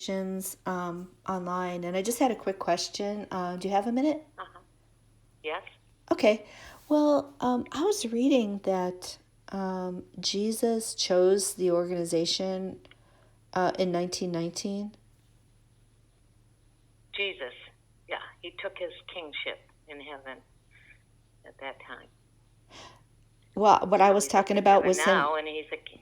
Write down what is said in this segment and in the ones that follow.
questions online, and I just had a quick question. Do you have a minute? Uh-huh. Yes. Okay. Well, I was reading that Jesus chose the organization in 1919. Jesus. Yeah, he took his kingship in heaven at that time. Well, what I So was he's up talking in about heaven was him. now, and he's a king.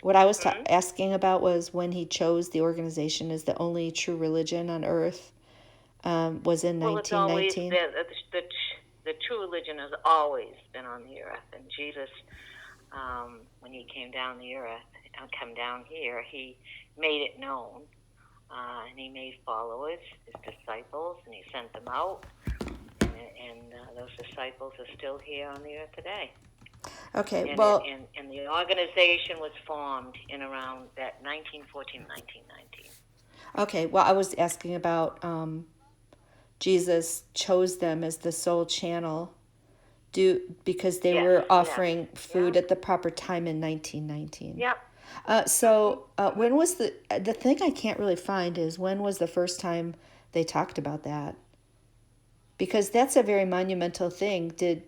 What I was Hmm? asking about was when he chose the organization as the only true religion on earth, was in Well, it's always 1919. the true religion has always been on the earth, and Jesus, when he came down the earth, come down here, he made it known, and he made followers, his disciples, and he sent them out, and those disciples are still here on the earth today. Okay, And well, the organization was formed in around that 1914, 1919. okay, well, I was asking about Jesus chose them as the sole channel because they Yes, were yes, offering yeah, food at the proper time in 1919. yep. Mhm, mhm. When was the thing I can't really find is when was the first time they talked about that? Because that's a very monumental thing. Did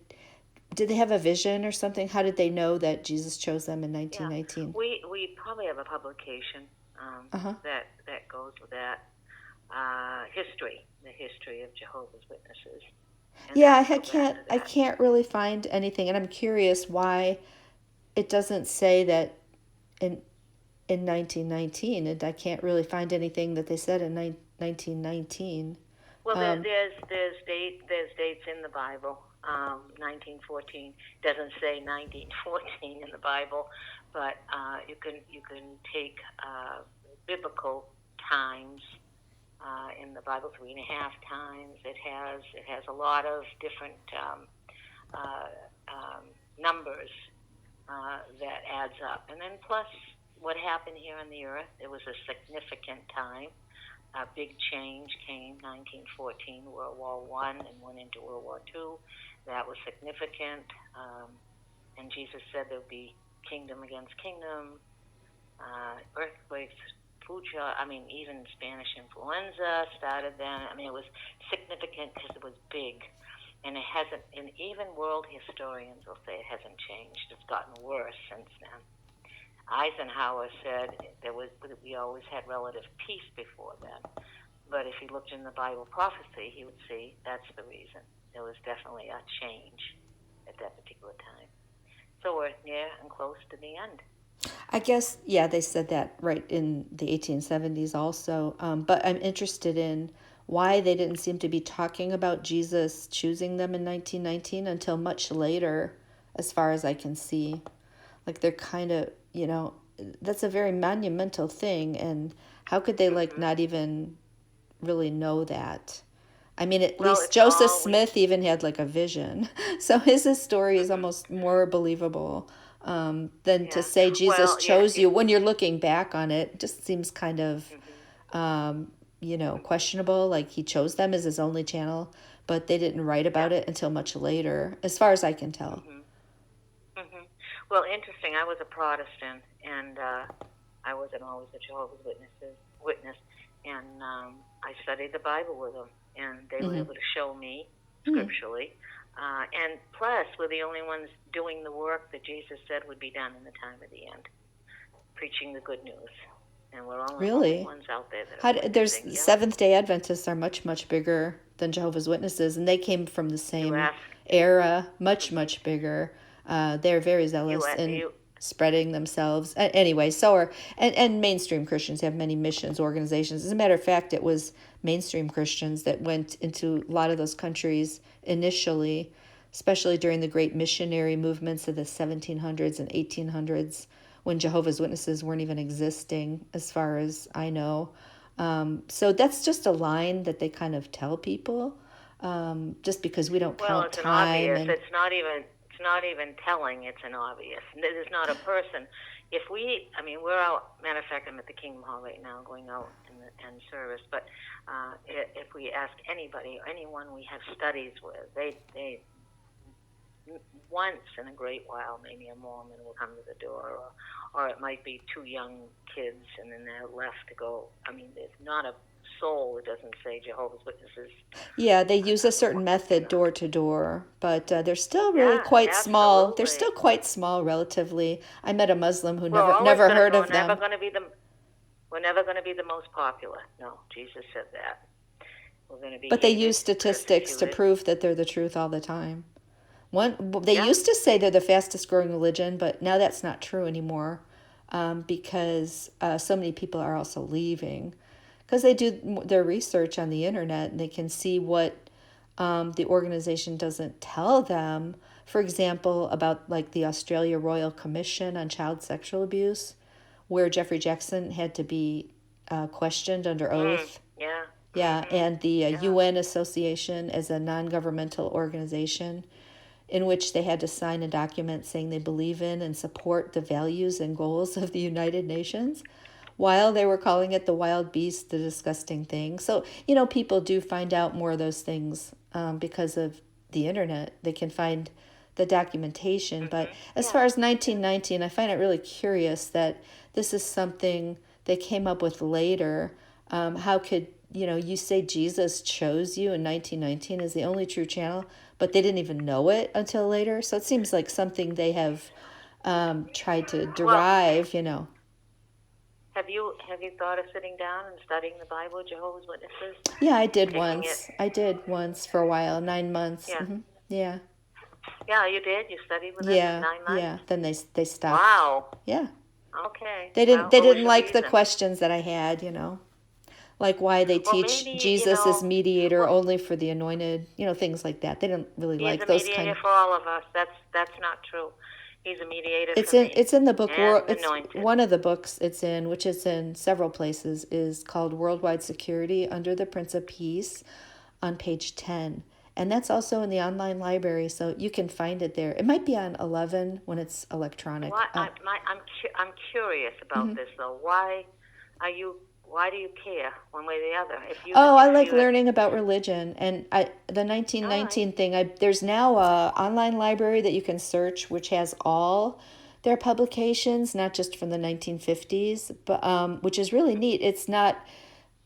they have a vision or something? How did they know that Jesus chose them in Yeah, 1919? we probably have a publication Uh-huh. that goes with that the history of Jehovah's Witnesses, and Yeah, that would go back to I that. can't really find anything, and I'm curious why it doesn't say that in 1919, and I can't really find anything that they said in 1919. Well, Um, there's dates in the Bible. 1914 doesn't say 1914 in the Bible, but you can take biblical times in the Bible, 3.5 times. It has a lot of different uh, numbers that adds up, and then plus what happened here on the earth. It was a significant time. A big change came 1914, World War One, and went into World War Two. That was significant, and Jesus said there would be kingdom against kingdom, earthquakes, food shortage. I mean, even Spanish influenza started then. I mean, it was significant because it was big, and it hasn't. And even world historians will say it hasn't changed. It's gotten worse since then. Eisenhower said we always had relative peace before then. But if he looked in the Bible prophecy, he would see that's the reason. There was definitely a change at that particular time. So we're near and close to the end. I guess, yeah, they said that right in the 1870s also. But I'm interested in why they didn't seem to be talking about Jesus choosing them in 1919 until much later, as far as I can see. Like they're kind of, that's a very monumental thing. And how could they, like, Hmm. not even really know that? I mean, at Well, least it's Joseph all we. Smith even had like a vision. So his story is Hmm. almost more believable than to Yeah. say Jesus Well, yeah. chose you. When you're looking back on it, it just seems kind of, Hmm. Hmm. questionable. Like he chose them as his only channel, but they didn't write Yeah. about it until much later, as far as I can tell. Hmm. Hmm. Well, interesting. I was a Protestant, and I wasn't always a Jehovah's Witness, and I studied the Bible with them, and they were Mm-hmm. able to show me Hmm. scripturally, and plus we're the only ones doing the work that Jesus said would be done in the time of the end, preaching the good news, and we're only Really? ones out there that are witnessing. There's Yep. Seventh Day Adventists are much much bigger than Jehovah's Witnesses, and they came from the You same ask. era, much Hmm. much bigger. They're very You zealous in you. spreading themselves. Anyway, so are and mainstream Christians have many missions organizations. As a matter of fact, it was mainstream Christians that went into a lot of those countries initially, especially during the great missionary movements of the 1700s and 1800s when Jehovah's Witnesses weren't even existing, as far as I know. So that's just a line that they kind of tell people, just because we don't Well, count it's an time obvious. and. It's not even telling. It's an obvious. There's not a person. If we, I mean, we're out. Matter of fact, I'm at the Kingdom Hall right now, going out in service. But if we ask anybody or anyone we have studies with, they once in a great while, maybe a Mormon will come to the door, or it might be two young kids, and then they're left to go. I mean, there's not a soul that doesn't say Jehovah's Witnesses. Yeah, they use a certain method door to door, but they're still really Yeah, quite small. They're absolutely. still quite small relatively. I met a Muslim who We're always never gonna, heard we're of never them. going to be the we're never going to be the most popular. No, Jesus said that. We're going to be But they hated, use statistics to persecuted. prove that they're the truth all the time. They Yeah. used to say they're the fastest growing religion, but now that's not true anymore, because so many people are also leaving. Because they do their research on the internet and they can see what the organization doesn't tell them. For example, about like the Australia Royal Commission on Child Sexual Abuse, where Jeffrey Jackson had to be questioned under oath. Yeah. Yeah, and the Yeah. UN Association as a non governmental organization in which they had to sign a document saying they believe in and support the values and goals of the United Nations while they were calling it the wild beast, the disgusting thing. So, people do find out more of those things because of the internet. They can find the documentation. But as far Yeah. as 1919, I find it really curious that this is something they came up with later. How could you say Jesus chose you in 1919 as the only true channel, but they didn't even know it until later. So it seems like something they have tried to Well, derive. have you thought of sitting down and studying the Bible, Jehovah's Witnesses, Yeah, I did taking it? once. I did once for a while, 9 months. Yeah. Yeah, Yeah, you did. You studied with them yeah, 9 months. yeah. Then they stopped. Wow. Yeah, Okay. they Well, didn't they what was didn't your like the reason? questions that I had. Like why they Well, teach maybe Jesus as mediator well, only for the anointed. Things like that. They didn't really he's like a those kind mediator of. for all of us. That's not true. He's a mediator It's for in me it's in the book and world. the It's anointed. one of the books it's in, which is in several places, is called Worldwide Security Under the Prince of Peace, on page 10, and that's also in the online library, so you can find it there. It might be on 11 when it's electronic. I'm curious about this though. Are you? Why do you care one way or the other? Oh, I If like you had, learning about religion, and the all right. 1919 thing. There's now a online library that you can search, which has all their publications, not just from the 1950s, but which is really neat. It's not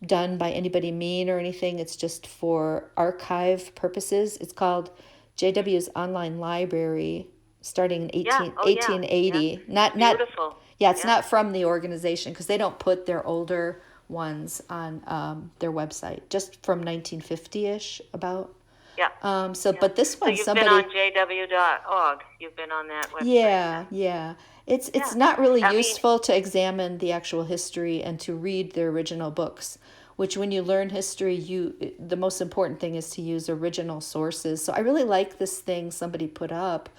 done by anybody mean or anything. It's just for archive purposes. It's called JW's Online Library, starting in Yeah. Oh yeah. Yeah. 1880. It's Not beautiful. Yeah, it's Yeah. not from the organization because they don't put their older ones on their website. Just from 1950-ish about. Yeah. So, Yeah. but this So one, you've been on somebody. jw.org. You've been on that website. Yeah, yeah. It's Yeah. not really I mean, useful to examine the actual history and to read the original books, which when you learn history, the most important thing is to use original sources. So I really like this thing somebody put up.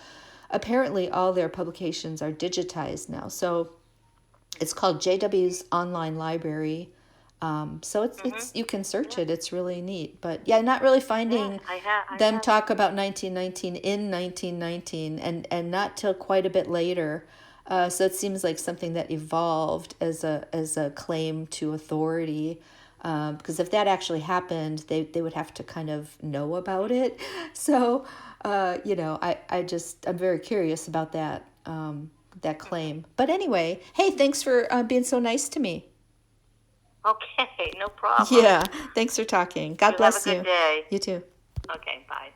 Apparently all their publications are digitized now. So it's called JW's Online Library. So it's you can search yeah. it. It's really neat. But yeah, not really Yeah. finding I them have. talk about 1919 in 1919 and not till quite a bit later. So it seems like something that evolved as a claim to authority. Because if that actually happened, they would have to kind of know about it. So, I'm very curious about that claim. But anyway, hey, thanks for being so nice to me. Okay. No problem. Yeah, thanks for talking. God You have a bless good you. day. You too. Okay. Bye.